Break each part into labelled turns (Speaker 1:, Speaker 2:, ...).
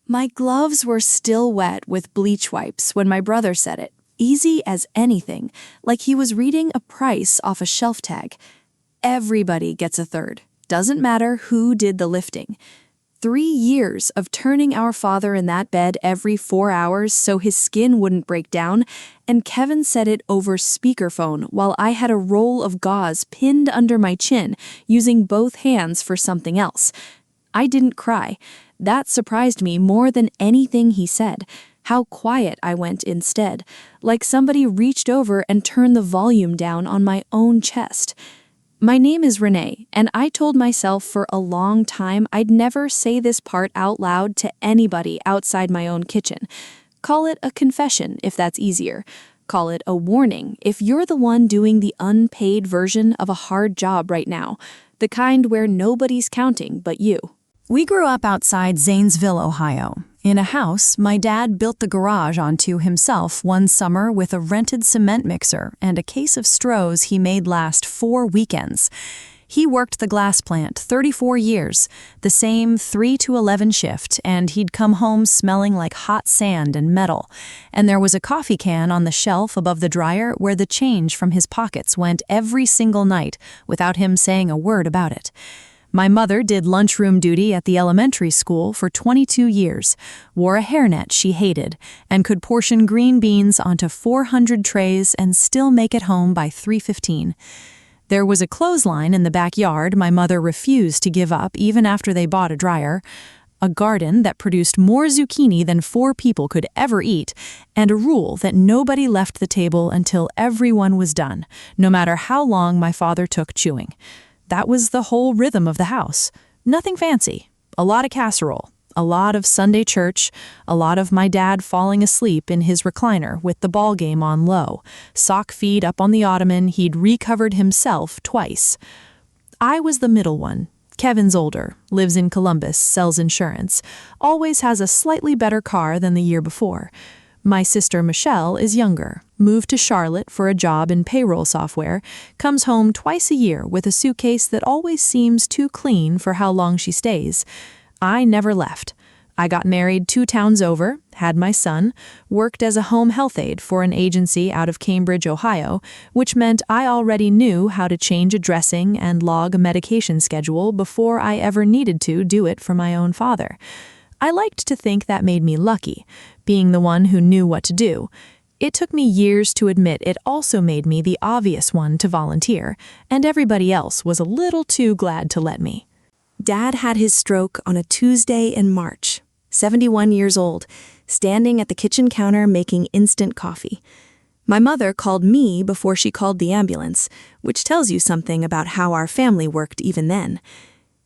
Speaker 1: My gloves were still wet with bleach wipes when my brother said it, easy as anything, like he was reading a price off a shelf tag. Everybody gets a third. Doesn't matter who did the lifting. 3 years of turning our father in that bed every 4 hours so his skin wouldn't break down, and Kevin said it over speakerphone while I had a roll of gauze pinned under my chin, using both hands for something else. I didn't cry. That surprised me more than anything he said. How quiet I went instead, like somebody reached over and turned the volume down on my own chest. My name is Renee, and I told myself for a long time I'd never say this part out loud to anybody outside my own kitchen. Call it a confession if that's easier. Call it a warning if you're the one doing the unpaid version of a hard job right now, the kind where nobody's counting but you.
Speaker 2: We grew up outside Zanesville, Ohio, in a house my dad built the garage onto himself one summer with a rented cement mixer and a case of Strohs he made last 4 weekends. He worked the glass plant 34 years, the same 3 to 11 shift, and he'd come home smelling like hot sand and metal. And there was a coffee can on the shelf above the dryer where the change from his pockets went every single night without him saying a word about it. My mother did lunchroom duty at the elementary school for 22 years, wore a hairnet she hated, and could portion green beans onto 400 trays and still make it home by 3:15. There was a clothesline in the backyard my mother refused to give up even after they bought a dryer, a garden that produced more zucchini than 4 people could ever eat, and a rule that nobody left the table until everyone was done, no matter how long my father took chewing. That was the whole rhythm of the house. Nothing fancy. A lot of casserole, a lot of Sunday church, a lot of my dad falling asleep in his recliner with the ball game on low, sock feet up on the ottoman he'd recovered himself twice. I was the middle one. Kevin's older, lives in Columbus, sells insurance, always has a slightly better car than the year before. My sister Michelle is younger, moved to Charlotte for a job in payroll software, comes home twice a year with a suitcase that always seems too clean for how long she stays. I never left. I got married 2 towns over, had my son, worked as a home health aide for an agency out of Cambridge, Ohio, which meant I already knew how to change a dressing and log a medication schedule before I ever needed to do it for my own father. I liked to think that made me lucky, being the one who knew what to do. It took me years to admit it also made me the obvious one to volunteer, and everybody else was a little too glad to let me. Dad had his stroke on a Tuesday in March, 71 years old, standing at the kitchen counter making instant coffee. My mother called me before she called the ambulance, which tells you something about how our family worked even then.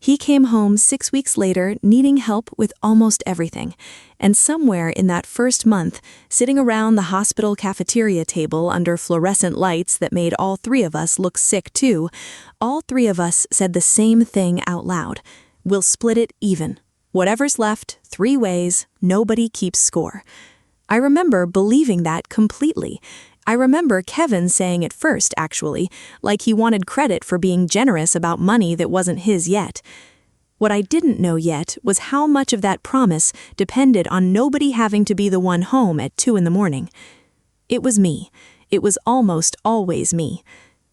Speaker 2: He came home 6 weeks later needing help with almost everything, and somewhere in that first month, sitting around the hospital cafeteria table under fluorescent lights that made all 3 of us look sick too, all 3 of us said the same thing out loud. We'll split it even. Whatever's left, 3 ways, nobody keeps score. I remember believing that completely. I remember Kevin saying it first, actually, like he wanted credit for being generous about money that wasn't his yet. What I didn't know yet was how much of that promise depended on nobody having to be the one home at 2 in the morning. It was me. It was almost always me.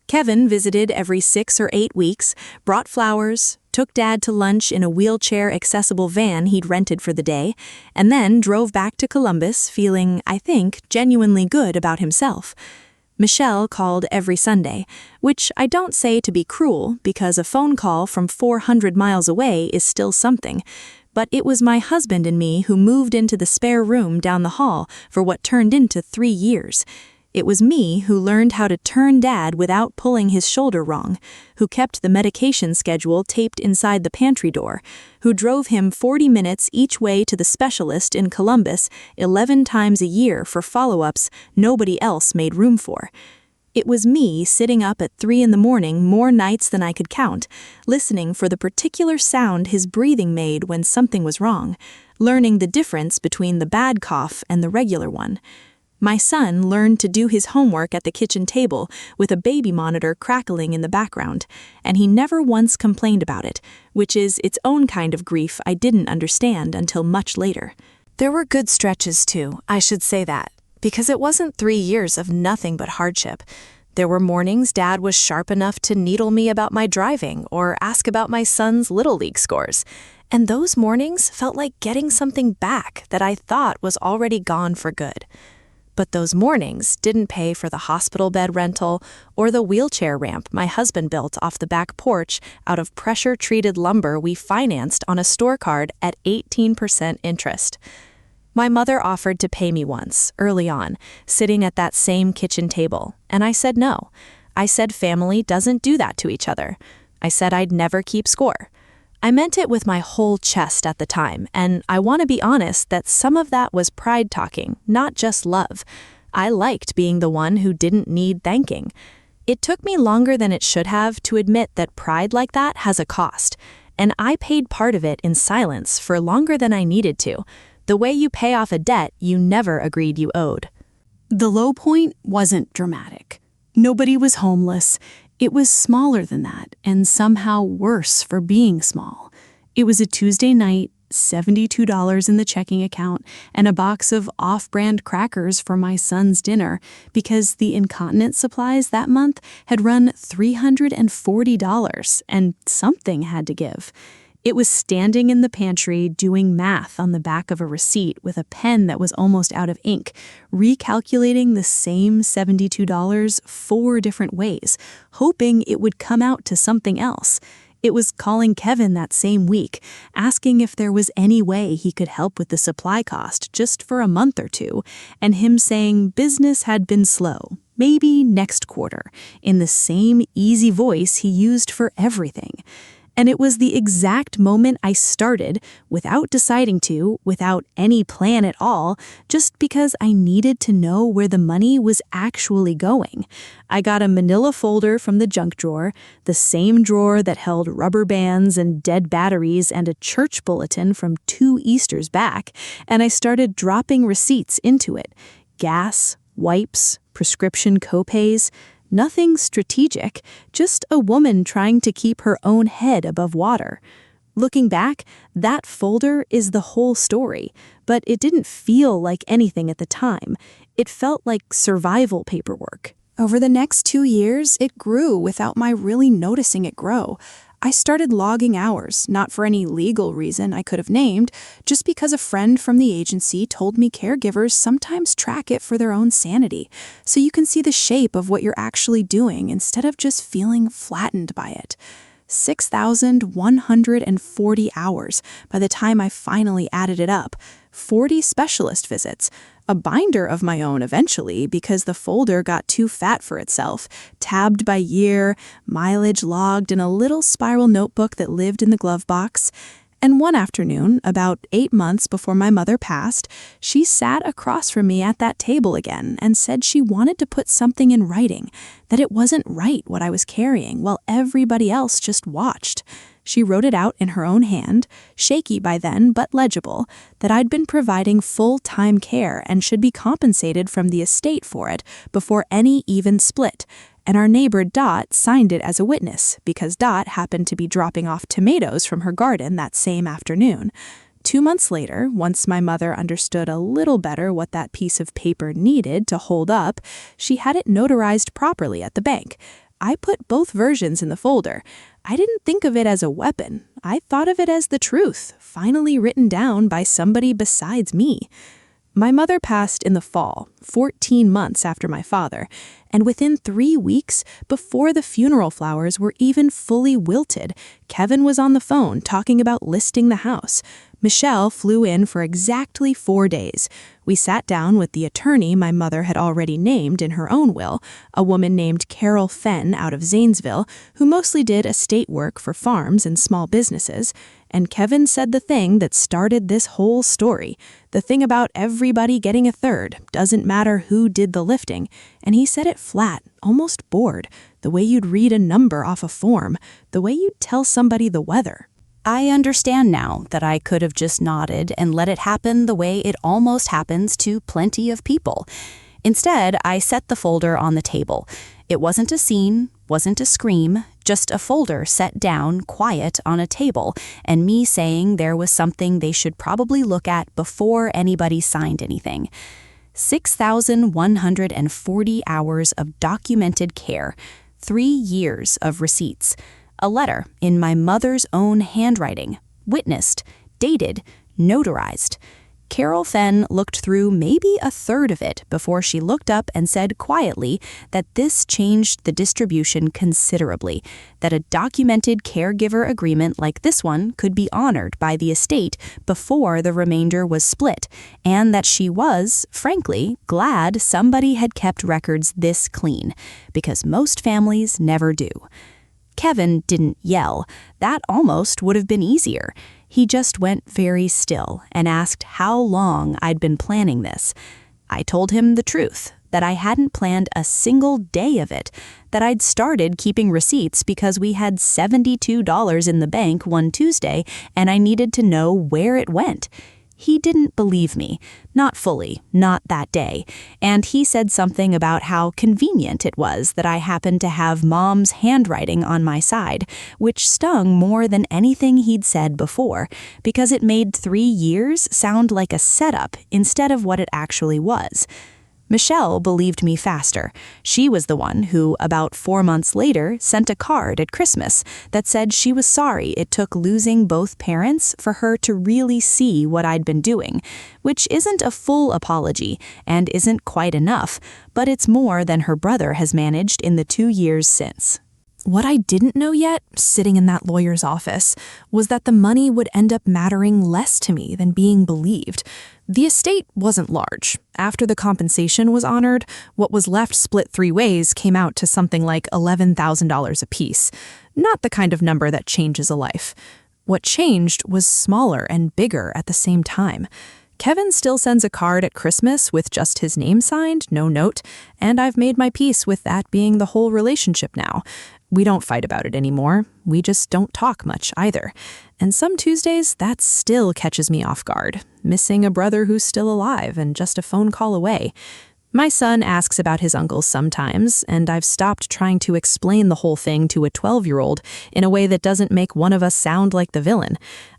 Speaker 2: Kevin visited every 6 or 8 weeks, brought flowers, took Dad to lunch in a wheelchair-accessible van he'd rented for the day, and then drove back to Columbus feeling, I think, genuinely good about himself. Michelle called every Sunday, which I don't say to be cruel because a phone call from 400 miles away is still something, but it was my husband and me who moved into the spare room down the hall for what turned into 3 years. It was me who learned how to turn Dad without pulling his shoulder wrong, who kept the medication schedule taped inside the pantry door, who drove him 40 minutes each way to the specialist in Columbus 11 times a year for follow-ups nobody else made room for. It was me sitting up at 3 in the morning more nights than I could count, listening for the particular sound his breathing made when something was wrong, learning the difference between the bad cough and the regular one. My son learned to do his homework at the kitchen table with a baby monitor crackling in the background, and he never once complained about it, which is its own kind of grief I didn't understand until much later.
Speaker 1: There were good stretches too, I should say that, because it wasn't 3 years of nothing but hardship. There were mornings Dad was sharp enough to needle me about my driving or ask about my son's Little League scores. And those mornings felt like getting something back that I thought was already gone for good. But those mornings didn't pay for the hospital bed rental or the wheelchair ramp my husband built off the back porch out of pressure-treated lumber we financed on a store card at 18% interest. My mother offered to pay me once, early on, sitting at that same kitchen table, and I said no. I said family doesn't do that to each other. I said I'd never keep score. I meant it with my whole chest at the time, and I want to be honest that some of that was pride talking, not just love. I liked being the one who didn't need thanking. It took me longer than it should have to admit that pride like that has a cost, and I paid part of it in silence for longer than I needed to. The way you pay off a debt you never agreed you owed.
Speaker 2: The low point wasn't dramatic. Nobody was homeless. It was smaller than that, and somehow worse for being small. It was a Tuesday night, $72 in the checking account, and a box of off-brand crackers for my son's dinner because the incontinence supplies that month had run $340, and something had to give. It was standing in the pantry doing math on the back of a receipt with a pen that was almost out of ink, recalculating the same $72 4 different ways, hoping it would come out to something else. It was calling Kevin that same week, asking if there was any way he could help with the supply cost just for a month or two, and him saying business had been slow, maybe next quarter, in the same easy voice he used for everything. And it was the exact moment I started, without deciding to, without any plan at all, just because I needed to know where the money was actually going. I got a manila folder from the junk drawer, the same drawer that held rubber bands and dead batteries and a church bulletin from 2 Easters back, and I started dropping receipts into it. Gas, wipes, prescription copays. Nothing strategic, just a woman trying to keep her own head above water. Looking back, that folder is the whole story, but it didn't feel like anything at the time. It felt like survival paperwork. Over the next 2 years, it grew without my really noticing it grow. I started logging hours, not for any legal reason I could have named, just because a friend from the agency told me caregivers sometimes track it for their own sanity, so you can see the shape of what you're actually doing instead of just feeling flattened by it. 6,140 hours by the time I finally added it up, 40 specialist visits, a binder of my own eventually because the folder got too fat for itself, tabbed by year, mileage logged in a little spiral notebook that lived in the glove box. And one afternoon, about 8 months before my mother passed, she sat across from me at that table again and said she wanted to put something in writing, that it wasn't right what I was carrying while everybody else just watched. She wrote it out in her own hand, shaky by then but legible, that I'd been providing full-time care and should be compensated from the estate for it before any even split. And our neighbor Dot signed it as a witness because Dot happened to be dropping off tomatoes from her garden that same afternoon. 2 months later, once my mother understood a little better what that piece of paper needed to hold up, she had it notarized properly at the bank. I put both versions in the folder. I didn't think of it as a weapon. I thought of it as the truth, finally written down by somebody besides me. My mother passed in the fall, 14 months after my father, and within 3 weeks, before the funeral flowers were even fully wilted, Kevin was on the phone talking about listing the house. Michelle flew in for exactly 4 days. We sat down with the attorney my mother had already named in her own will, a woman named Carol Fenn out of Zanesville, who mostly did estate work for farms and small businesses. And Kevin said the thing that started this whole story, the thing about everybody getting a third, doesn't matter who did the lifting. And he said it flat, almost bored, the way you'd read a number off a form, the way you'd tell somebody the weather. I understand now that I could have just nodded and let it happen the way it almost happens to plenty of people. Instead, I set the folder on the table. It wasn't a scene, Wasn't a scream, just a folder set down, quiet, on a table, and me saying there was something they should probably look at before anybody signed anything. 6,140 hours of documented care, 3 years of receipts, a letter in my mother's own handwriting, witnessed, dated, notarized. Carol Fenn looked through maybe a third of it before she looked up and said quietly that this changed the distribution considerably, that a documented caregiver agreement like this one could be honored by the estate before the remainder was split, and that she was, frankly, glad somebody had kept records this clean, because most families never do. Kevin didn't yell. That almost would have been easier. He just went very still and asked how long I'd been planning this. I told him the truth, that I hadn't planned a single day of it, that I'd started keeping receipts because we had $72 in the bank one Tuesday and I needed to know where it went. He didn't believe me, not fully, not that day, and he said something about how convenient it was that I happened to have Mom's handwriting on my side, which stung more than anything he'd said before, because it made 3 years sound like a setup instead of what it actually was. Michelle believed me faster. She was the one who, about 4 months later, sent a card at Christmas that said she was sorry it took losing both parents for her to really see what I'd been doing, which isn't a full apology and isn't quite enough, but it's more than her brother has managed in the 2 years since.
Speaker 1: What I didn't know yet, sitting in that lawyer's office, was that the money would end up mattering less to me than being believed. The estate wasn't large. After the compensation was honored, what was left split 3 ways came out to something like $11,000 apiece. Not the kind of number that changes a life. What changed was smaller and bigger at the same time. Kevin still sends a card at Christmas with just his name signed, no note, and I've made my peace with that being the whole relationship now. We don't fight about it anymore. We just don't talk much either. And some Tuesdays, that still catches me off guard, missing a brother who's still alive and just a phone call away. My son asks about his uncles sometimes, and I've stopped trying to explain the whole thing to a 12-year-old in a way that doesn't make one of us sound like the villain.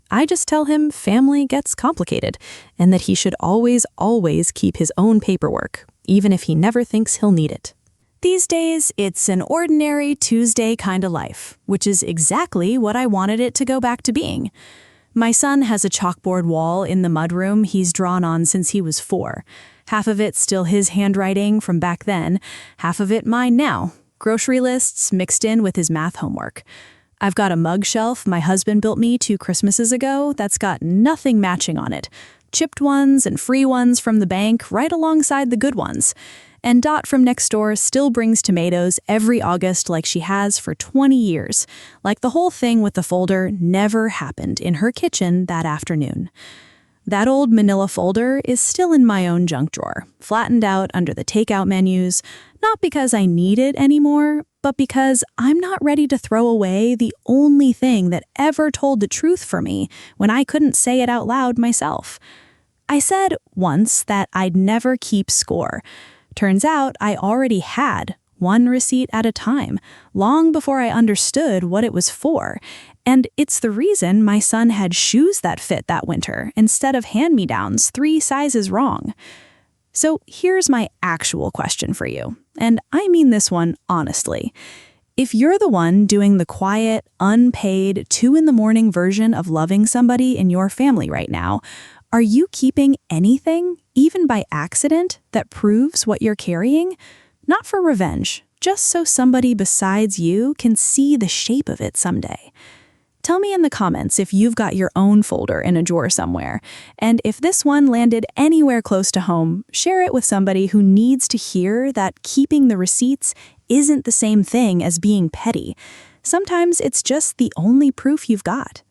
Speaker 1: I just tell him family gets complicated, and that he should always keep his own paperwork, even if he never thinks he'll need it.
Speaker 2: These days, it's an ordinary Tuesday kind of life, which is exactly what I wanted it to go back to being. My son has a chalkboard wall in the mudroom he's drawn on since he was 4. Half of it still his handwriting from back then, half of it mine now. Grocery lists mixed in with his math homework. I've got a mug shelf my husband built me 2 Christmases ago that's got nothing matching on it. Chipped ones and free ones from the bank right alongside the good ones. And Dot from next door still brings tomatoes every August like she has for 20 years. Like the whole thing with the folder never happened in her kitchen that afternoon. That old manila folder is still in my own junk drawer, flattened out under the takeout menus, not because I need it anymore, but because I'm not ready to throw away the only thing that ever told the truth for me when I couldn't say it out loud myself. I said once that I'd never keep score. Turns out I already had, 1 receipt at a time, long before I understood what it was for. And it's the reason my son had shoes that fit that winter instead of hand-me-downs 3 sizes wrong. So here's my actual question for you, and I mean this one honestly. If you're the one doing the quiet, unpaid, 2 a.m. version of loving somebody in your family right now, are you keeping anything, even by accident, that proves what you're carrying? Not for revenge, just so somebody besides you can see the shape of it someday. Tell me in the comments if you've got your own folder in a drawer somewhere, and if this one landed anywhere close to home, share it with somebody who needs to hear that keeping the receipts isn't the same thing as being petty. Sometimes it's just the only proof you've got.